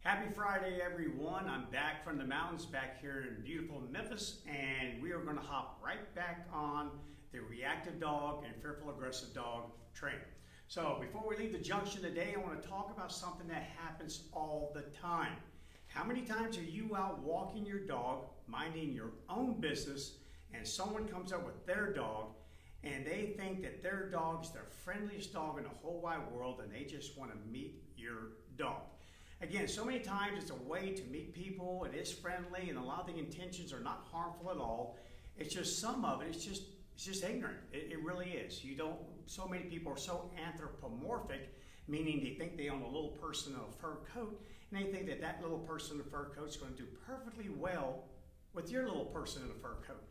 Happy Friday, everyone. I'm back from the mountains back here in beautiful Memphis, and we are going to hop right back on the reactive dog and fearful aggressive dog train. So before we leave the junction today, I want to talk about something that happens all the time. How many times are you out walking your dog, minding your own business, and someone comes up with their dog, and they think that their dog is the friendliest dog in the whole wide world, and they just want to meet your dog? Again, so many times it's a way to meet people, it is friendly, and a lot of the intentions are not harmful at all. It's just some of it, it's just ignorant. It really is. So many people are so anthropomorphic, meaning they think they own a little person in a fur coat, and they think that that little person in a fur coat is going to do perfectly well with your little person in a fur coat.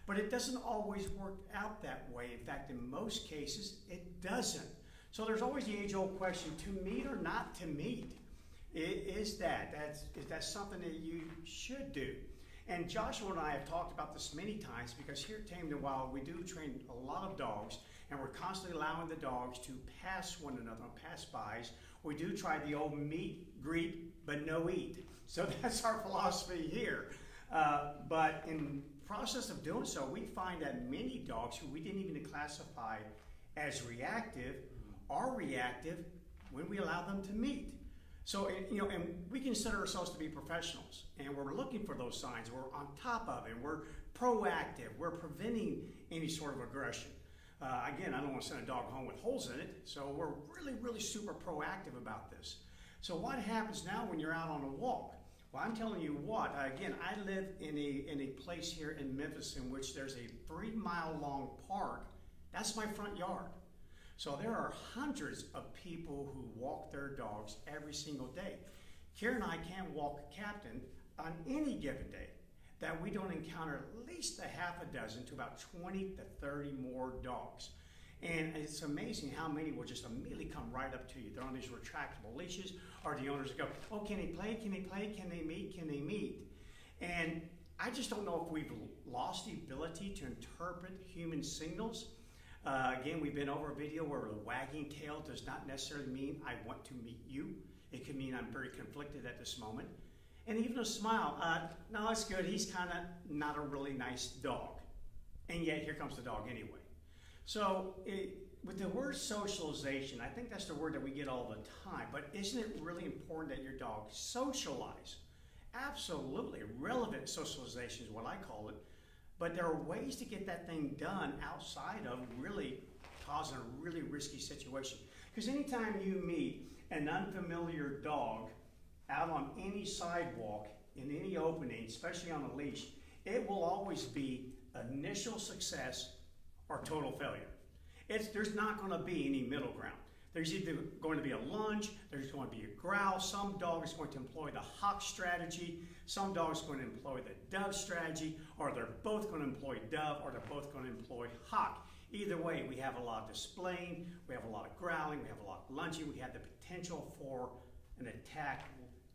But it doesn't always work out that way. In fact, in most cases, it doesn't. So there's always the age-old question, to meet or not to meet? Is that something that you should do? And Joshua and I have talked about this many times because here at Taming the Wild, we do train a lot of dogs, and we're constantly allowing the dogs to pass one another on pass-bys. We do try the old meet, greet, but no eat. So that's our philosophy here. But in process of doing so, we find that many dogs who we didn't even classify as reactive are reactive when we allow them to meet. So, and we consider ourselves to be professionals, and we're looking for those signs. We're on top of it. We're proactive. We're preventing any sort of aggression. Again, I don't want to send a dog home with holes in it, so we're really super proactive about this. So what happens now when you're out on a walk? Well, I'm telling you what, again, I live in a place here in Memphis in which there's a 3-mile-long park. That's my front yard. So there are hundreds of people who walk their dogs every single day. Karen and I can't walk a captain on any given day that we don't encounter at least a half a dozen to about 20 to 30 more dogs. And it's amazing how many will just immediately come right up to you. They're on these retractable leashes, or the owners go, oh, can he play, can he play, can they meet, can they meet? And I just don't know if we've lost the ability to interpret human signals. Again, we've been over a video where the wagging tail does not necessarily mean I want to meet you. It could mean I'm very conflicted at this moment. And even a smile, no, it's good. He's kind of not a really nice dog. And yet here comes the dog anyway. So with the word socialization, I think that's the word that we get all the time. But isn't it really important that your dog socialize? Absolutely. Relevant socialization is what I call it. But there are ways to get that thing done outside of really causing a really risky situation. Because anytime you meet an unfamiliar dog out on any sidewalk, in any opening, especially on a leash, it will always be initial success or total failure. There's not going to be any middle ground. There's either going to be a lunge, there's going to be a growl. Some dog is going to employ the hawk strategy, some dogs are going to employ the dove strategy, or they're both going to employ dove, or they're both going to employ hawk. Either way, we have a lot of displaying, we have a lot of growling, we have a lot of lunging, we have the potential for an attack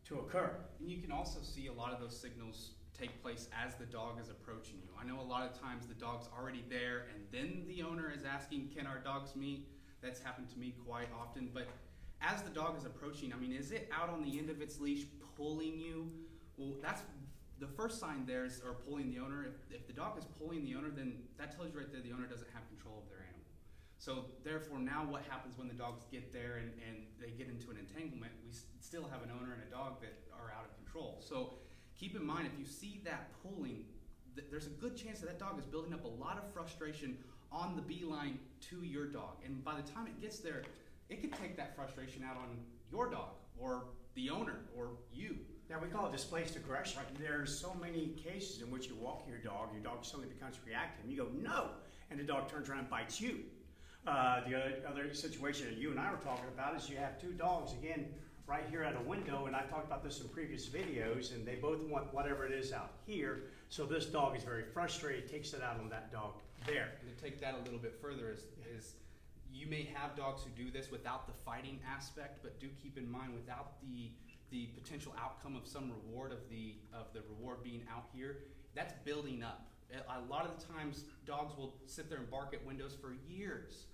to occur. And you can also see a lot of those signals take place as the dog is approaching you. I know a lot of times the dog's already there, and then the owner is asking, can our dogs meet? That's happened to me quite often. But as the dog is approaching, I mean, is it out on the end of its leash pulling you? Well, that's the first sign there, or pulling the owner. If the dog is pulling the owner, then that tells you right there the owner doesn't have control of their animal. So therefore, now what happens when the dogs get there and they get into an entanglement? We still have an owner and a dog that are out of control. So keep in mind, if you see that pulling, there's a good chance that dog is building up a lot of frustration on the beeline to your dog. And by the time it gets there, it could take that frustration out on your dog or the owner or you. Now we call it displaced aggression. There's so many cases in which you walk your dog suddenly becomes reactive, and you go, no, and the dog turns around and bites you. The other situation that you and I were talking about is you have two dogs, again, right here at a window, and I've talked about this in previous videos, and they both want whatever it is out here. So this dog is very frustrated, takes it out on that dog there. And to take that a little bit further is you may have dogs who do this without the fighting aspect, but do keep in mind without the potential outcome of some reward of the reward being out here, that's building up. A lot of the times dogs will sit there and bark at windows for years.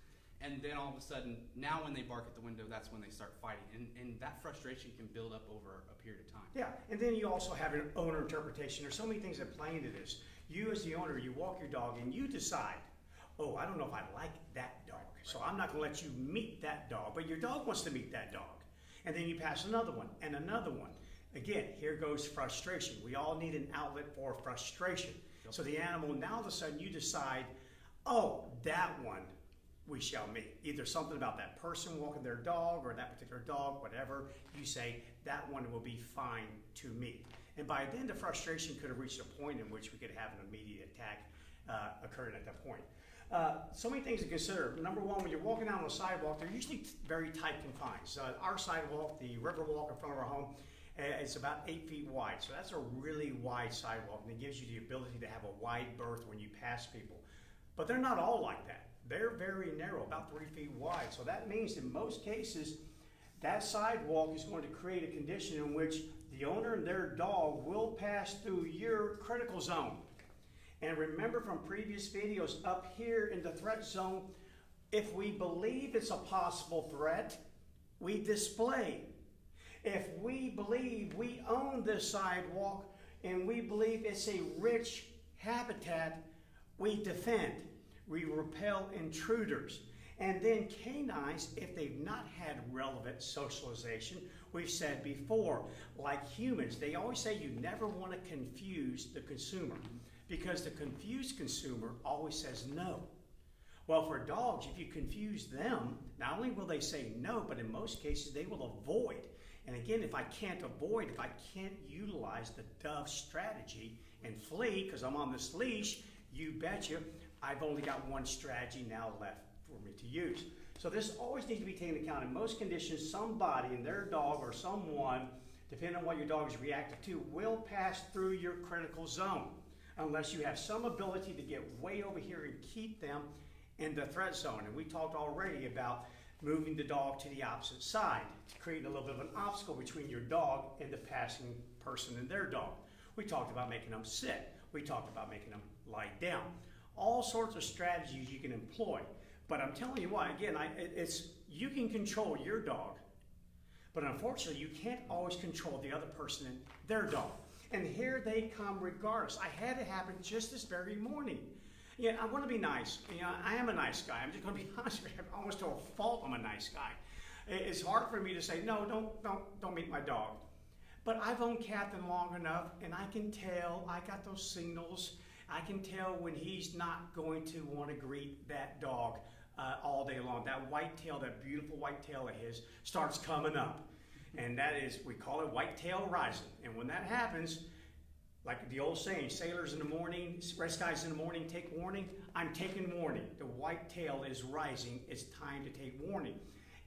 And then all of a sudden, now when they bark at the window, that's when they start fighting. And that frustration can build up over a period of time. Yeah, and then you also have an owner interpretation. There's so many things that play into this. You as the owner, you walk your dog and you decide, oh, I don't know if I like that dog, so I'm not going to let you meet that dog. But your dog wants to meet that dog. And then you pass another one and another one. Again, here goes frustration. We all need an outlet for frustration. Yep. So the animal, now all of a sudden you decide, oh, that one we shall meet. Either something about that person walking their dog or that particular dog, whatever. You say, that one will be fine to meet. And by then, the frustration could have reached a point in which we could have an immediate attack occurring at that point. So many things to consider. Number one, when you're walking down on a sidewalk, they're usually very tight confines. Our sidewalk, the river walk in front of our home, it's about 8 feet wide. So that's a really wide sidewalk, and it gives you the ability to have a wide berth when you pass people. But they're not all like that. They're very narrow, about 3 feet wide. So that means in most cases, that sidewalk is going to create a condition in which the owner and their dog will pass through your critical zone. And remember from previous videos, up here in the threat zone, if we believe it's a possible threat, we display. If we believe we own this sidewalk and we believe it's a rich habitat, we defend. We repel intruders. And then canines, if they've not had relevant socialization, we've said before, like humans, they always say you never want to confuse the consumer because the confused consumer always says no. Well, for dogs, if you confuse them, not only will they say no, but in most cases they will avoid. And again, if I can't avoid, if I can't utilize the dove strategy and flee because I'm on this leash, you betcha, I've only got one strategy now left for me to use. So this always needs to be taken into account. In most conditions, somebody and their dog or someone, depending on what your dog is reactive to, will pass through your critical zone unless you have some ability to get way over here and keep them in the threat zone. And we talked already about moving the dog to the opposite side, creating a little bit of an obstacle between your dog and the passing person and their dog. We talked about making them sit. We talked about making them lie down. All sorts of strategies you can employ. But I'm telling you what, again, you can control your dog, but unfortunately you can't always control the other person and their dog. And here they come regardless. I had it happen just this very morning. Yeah, I want to be nice. You know, I am a nice guy. I'm just going to be honest with you. Almost to a fault, I'm a nice guy. It's hard for me to say, no, don't meet my dog. But I've owned Captain long enough, and I can tell, I got those signals. I can tell when he's not going to want to greet that dog all day long. That white tail, that beautiful white tail of his, starts coming up. And that is, we call it white tail rising. And when that happens, like the old saying, sailors in the morning, rest guys in the morning, take warning. I'm taking warning. The white tail is rising. It's time to take warning.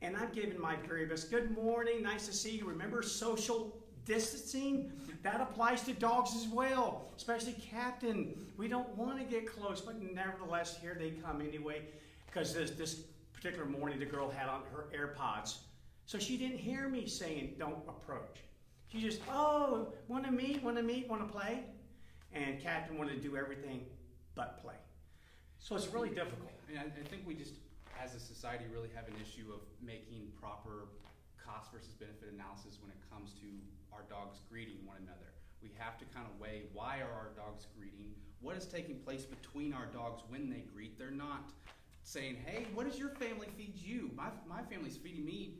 And I'm giving my very best. Good morning. Nice to see you. Remember social distancing? That applies to dogs as well, especially Captain. We don't want to get close, but nevertheless, here they come anyway. Because this particular morning, the girl had on her AirPods. So she didn't hear me saying, don't approach. She just, oh, want to meet, want to play? And Captain wanted to do everything but play. So it's really difficult. And I think we just, as a society, really have an issue of making proper cost versus benefit analysis when it comes to our dogs greeting one another. We have to kind of weigh, why are our dogs greeting? What is taking place between our dogs when they greet? They're not saying, hey, what does your family feed you? My family's feeding me,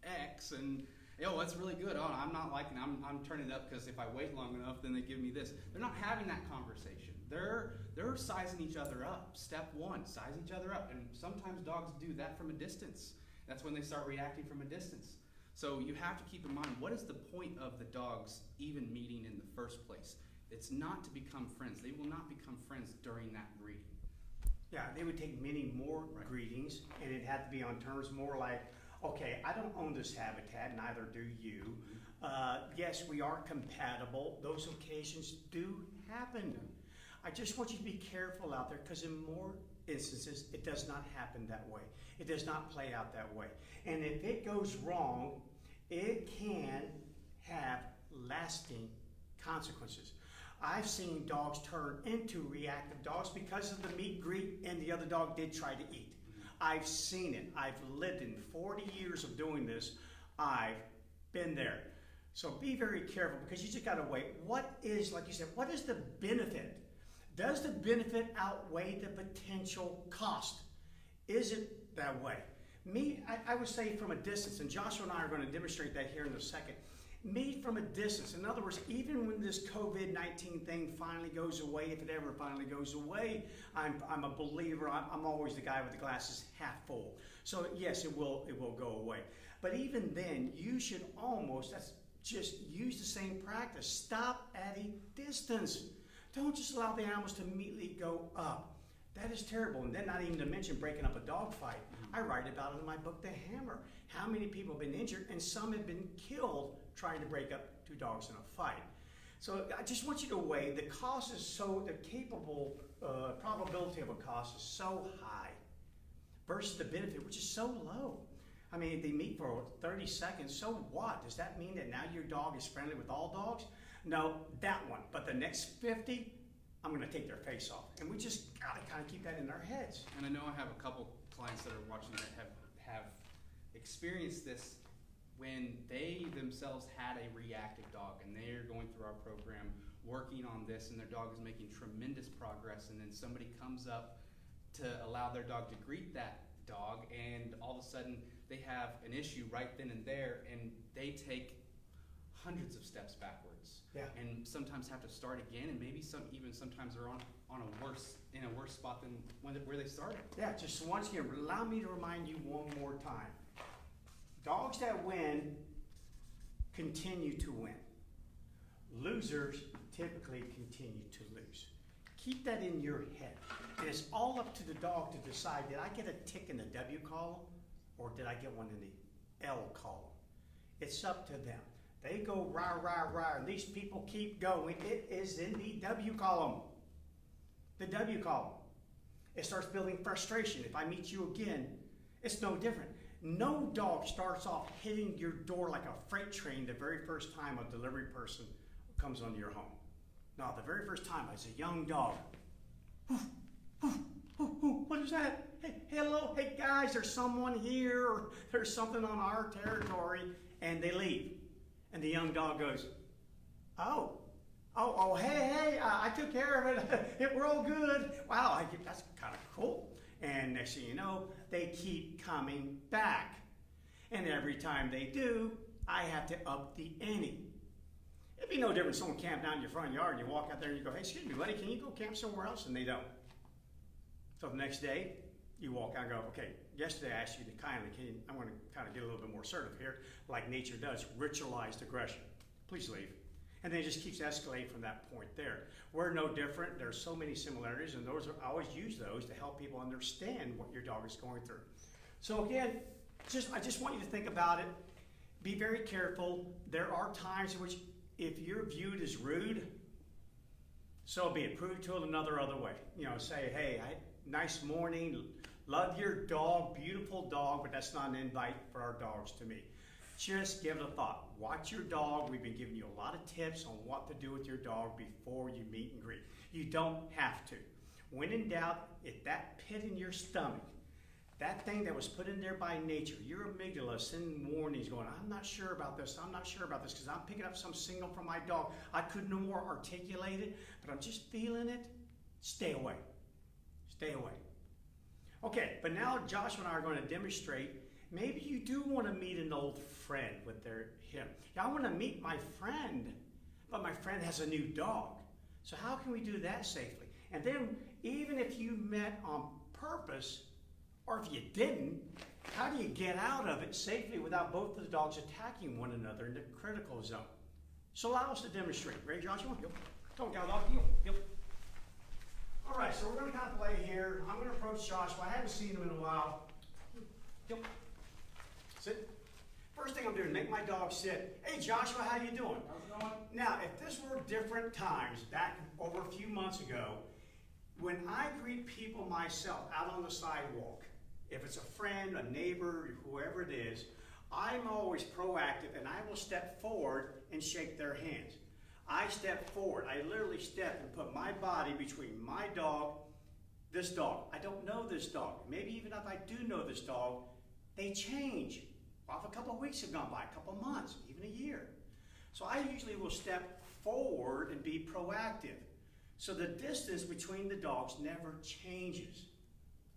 X, and that's really good. Oh, I'm not liking it. I'm turning it up because if I wait long enough, then they give me this. They're not having that conversation. They're sizing each other up. Step one, size each other up. And sometimes dogs do that from a distance. That's when they start reacting from a distance. So you have to keep in mind, what is the point of the dogs even meeting in the first place? It's not to become friends. They will not become friends during that greeting. Yeah, they would take many more greetings, and it had to be on terms more like, okay, I don't own this habitat, neither do you. Yes, we are compatible. Those occasions do happen. I just want you to be careful out there because in more instances, it does not happen that way. It does not play out that way. And if it goes wrong, it can have lasting consequences. I've seen dogs turn into reactive dogs because of the meet greet and the other dog did try to eat. I've seen it. I've lived in 40 years of doing this. I've been there. So be very careful because you just got to weigh what is, like you said, what is the benefit? Does the benefit outweigh the potential cost? Is it that way? Me, I would say from a distance, and Joshua and I are going to demonstrate that here in a second. Me from a distance. In other words, even when this COVID-19 thing finally goes away, if it ever finally goes away, I'm a believer. I'm always the guy with the glasses half full. So yes, it will go away. But even then, you should just use the same practice. Stop at a distance. Don't just allow the animals to immediately go up. That is terrible. And then not even to mention breaking up a dog fight. I write about it in my book, The Hammer. How many people have been injured and some have been killed trying to break up two dogs in a fight. So I just want you to weigh the cost is the probability of a cost is so high versus the benefit, which is so low. I mean, if they meet for 30 seconds, so what? Does that mean that now your dog is friendly with all dogs? No, that one. But the next 50, I'm going to take their face off. And we just got to kind of keep that in our heads. And I know I have a couple clients that are watching that have experienced this when they themselves had a reactive dog and they're going through our program working on this and their dog is making tremendous progress, and then somebody comes up to allow their dog to greet that dog and all of a sudden they have an issue right then and there and they take hundreds of steps backwards. Yeah. And sometimes have to start again, and maybe sometimes are in a worse spot than where they started. Yeah, just once again, allow me to remind you one more time. Dogs that win continue to win. Losers typically continue to lose. Keep that in your head. And it's all up to the dog to decide, did I get a tick in the W column or did I get one in the L column? It's up to them. They go rah, rah, rah, and these people keep going. It is in the W column. The W column. It starts building frustration. If I meet you again, it's no different. No dog starts off hitting your door like a freight train the very first time a delivery person comes onto your home. No, the very first time as a young dog. What is that? Hey, hello, hey guys, there's someone here, or there's something on our territory, and they leave. And the young dog goes, oh, hey, I took care of it. We're all good. Wow, that's kind of cool. And next thing you know, they keep coming back. And every time they do, I have to up the ante. It'd be no different if someone camped out in your front yard and you walk out there and you go, hey, excuse me, buddy, can you go camp somewhere else? And they don't. So the next day, you walk out and go, okay, yesterday I asked you to I want to kind of get a little bit more assertive here, like nature does, ritualized aggression. Please leave. And then it just keeps escalating from that point there. We're no different. There's so many similarities, and I always use those to help people understand what your dog is going through. So again, I just want you to think about it. Be very careful. There are times in which if you're viewed as rude, so be it. Prove to it another other way. Say, hey, nice morning, love your dog, beautiful dog, but that's not an invite for our dogs to meet. Just give it a thought. Watch your dog. We've been giving you a lot of tips on what to do with your dog before you meet and greet. You don't have to. When in doubt, if that pit in your stomach, that thing that was put in there by nature, your amygdala sending warnings going, I'm not sure about this, because I'm picking up some signal from my dog. I couldn't no more articulate it, but I'm just feeling it. Stay away. Stay away. Okay, but now Joshua and I are going to demonstrate. Maybe you do want to meet an old friend with him. Yeah, I want to meet my friend, but my friend has a new dog. So how can we do that safely? And then even if you met on purpose, or if you didn't, how do you get out of it safely without both of the dogs attacking one another in the critical zone? So allow us to demonstrate. Ready, Joshua? Yep. Don't go, dog. Yep. All right, so we're going to kind of play here. I'm going to approach Joshua. I haven't seen him in a while. Yep. Sit. First thing I'm doing, make my dog sit. Hey, Joshua, how you doing? How's it going? Now, if this were different times, back over a few months ago, when I greet people myself out on the sidewalk, if it's a friend, a neighbor, whoever it is, I'm always proactive and I will step forward and shake their hands. I step forward. I literally step and put my body between my dog, this dog. I don't know this dog. Maybe even if I do know this dog, they change. Well, if a couple of weeks have gone by, a couple of months, even a year. So I usually will step forward and be proactive. So the distance between the dogs never changes.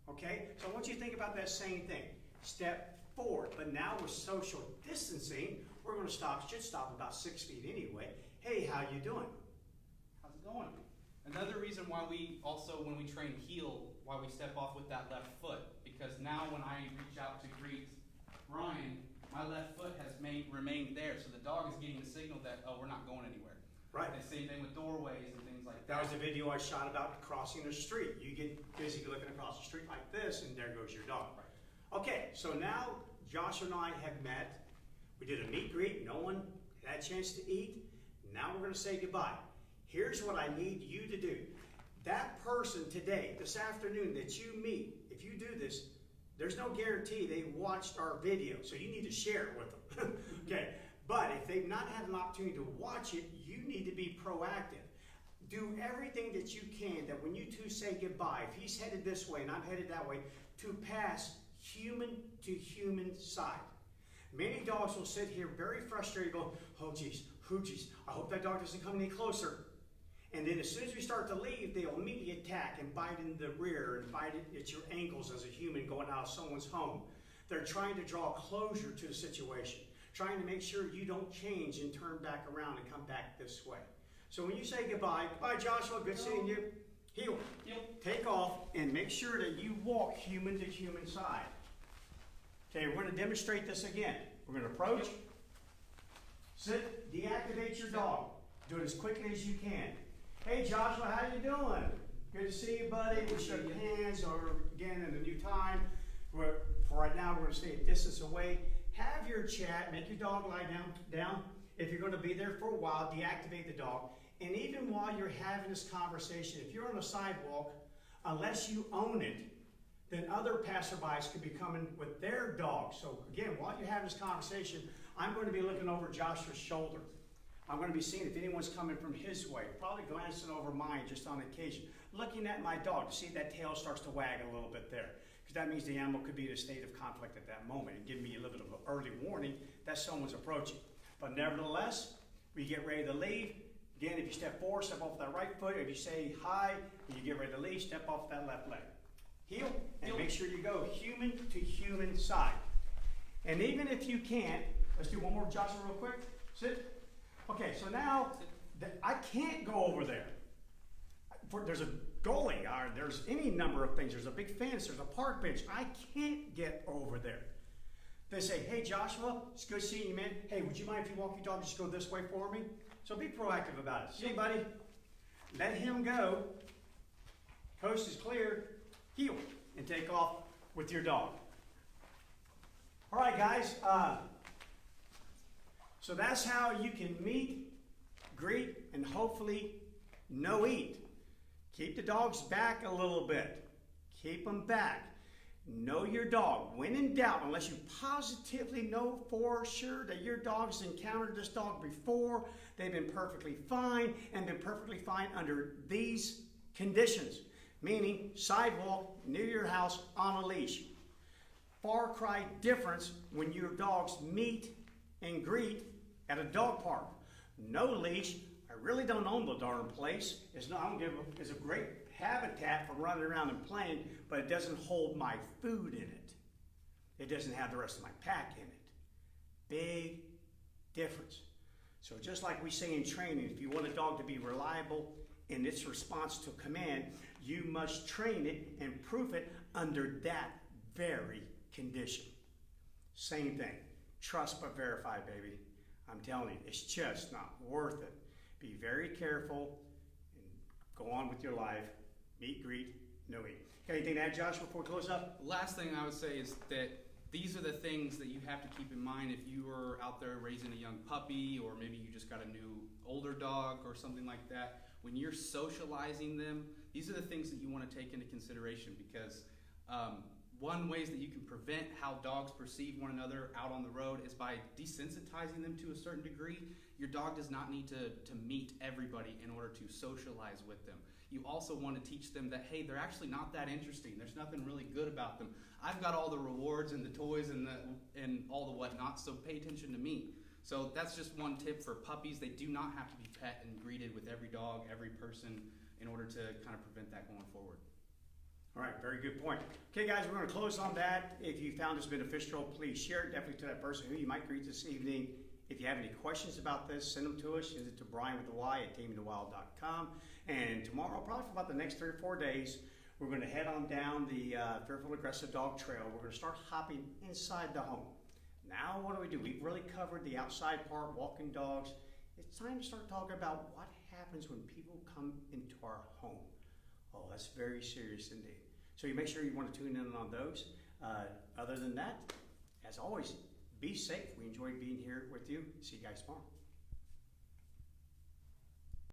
Okay? So I want you to think about that same thing. Step forward. But now with social distancing, we're going to should stop about 6 feet anyway. Hey, how you doing? How's it going? Another reason why we also, when we train heel, why we step off with that left foot. Because now when I reach out to greet Bryan, my left foot has remained there. So the dog is getting the signal that, oh, we're not going anywhere. Right. And same thing with doorways and things like that. That was the video I shot about crossing the street. You get busy looking across the street like this, and there goes your dog. Right. Okay, so now Josh and I have met. We did a meet greet. No one had a chance to eat. Now we're going to say goodbye. Here's what I need you to do. That person today, this afternoon that you meet, if you do this, there's no guarantee they watched our video, so you need to share it with them. Okay, but if they've not had an opportunity to watch it, you need to be proactive. Do everything that you can that when you two say goodbye, if he's headed this way and I'm headed that way, to pass human to human side. Many dogs will sit here very frustrated going, oh geez, I hope that dog doesn't come any closer. And then as soon as we start to leave, they'll immediately attack and bite in the rear and bite at your ankles as a human going out of someone's home. They're trying to draw closure to the situation, trying to make sure you don't change and turn back around and come back this way. So when you say goodbye, goodbye Joshua, good seeing you. Heel. Take off and make sure that you walk human to human side. Okay, we're going to demonstrate this again. We're going to approach, sit, deactivate your dog. Do it as quickly as you can. Hey Joshua, how you doing? Good to see you, buddy. We shook hands, or again in a new time. For right now, we're going to stay a distance away. Have your chat. Make your dog lie down. If you're going to be there for a while, deactivate the dog. And even while you're having this conversation, if you're on a sidewalk, unless you own it, then other passerbys could be coming with their dogs. So again, while you're having this conversation, I'm going to be looking over Joshua's shoulder. I'm going to be seeing if anyone's coming from his way, probably glancing over mine just on occasion, looking at my dog to see if that tail starts to wag a little bit there. Because that means the animal could be in a state of conflict at that moment and give me a little bit of an early warning that someone's approaching. But nevertheless, we get ready to leave. Again, if you step forward, step off that right foot. If you say hi, and you get ready to leave, step off that left leg. Heel, and make sure you go human to human side. And even if you can't, let's do one more Joshua real quick. Sit. Okay, so now I can't go over there. There's a goalie, or there's any number of things. There's a big fence, there's a park bench. I can't get over there. They say, hey Joshua, it's good seeing you, man. Hey, would you mind if you walk your dog, just go this way for me? So be proactive about it. See, buddy, let him go. Coast is clear. Heel and take off with your dog. All right, guys. So that's how you can meet, greet, and hopefully no eat. Keep the dogs back a little bit. Keep them back. Know your dog. When in doubt, unless you positively know for sure that your dog's encountered this dog before, they've been perfectly fine and been perfectly fine under these conditions. Meaning sidewalk, near your house, on a leash. Far cry difference when your dogs meet and greet at a dog park. No leash. I really don't own the darn place. It's a great habitat for running around and playing, but it doesn't hold my food in it. It doesn't have the rest of my pack in it. Big difference. So just like we say in training, if you want a dog to be reliable in its response to command, you must train it and proof it under that very condition. Same thing. Trust but verify, baby. I'm telling you, it's just not worth it. Be very careful and go on with your life. Meet, greet, no eat. Got anything to add, Josh, before we close up? Last thing I would say is that these are the things that you have to keep in mind if you are out there raising a young puppy, or maybe you just got a new older dog or something like that. When you're socializing them, these are the things that you want to take into consideration, because one ways that you can prevent how dogs perceive one another out on the road is by desensitizing them to a certain degree. Your dog does not need to meet everybody in order to socialize with them. you also want to teach them that, hey, they're actually not that interesting. There's nothing really good about them. I've got all the rewards and the toys and all the whatnot, so pay attention to me. So that's just one tip for puppies. They do not have to be pet and greeted with every dog, every person, in order to kind of prevent that going forward. All right, very good point. Okay, guys, we're going to close on that. If you found this beneficial, please share it definitely to that person who you might greet this evening. If you have any questions about this, send them to us. Send it to Bryan with a Y at tamingthewild.com. And tomorrow, probably for about the next 3 or 4 days, we're going to head on down the Fearful Aggressive Dog Trail. We're going to start hopping inside the home. Now, what do? We've really covered the outside part, walking dogs. It's time to start talking about what happens when people come into our home. Oh, that's very serious indeed. So you make sure you want to tune in on those. Other than that, as always, be safe. We enjoyed being here with you. See you guys tomorrow.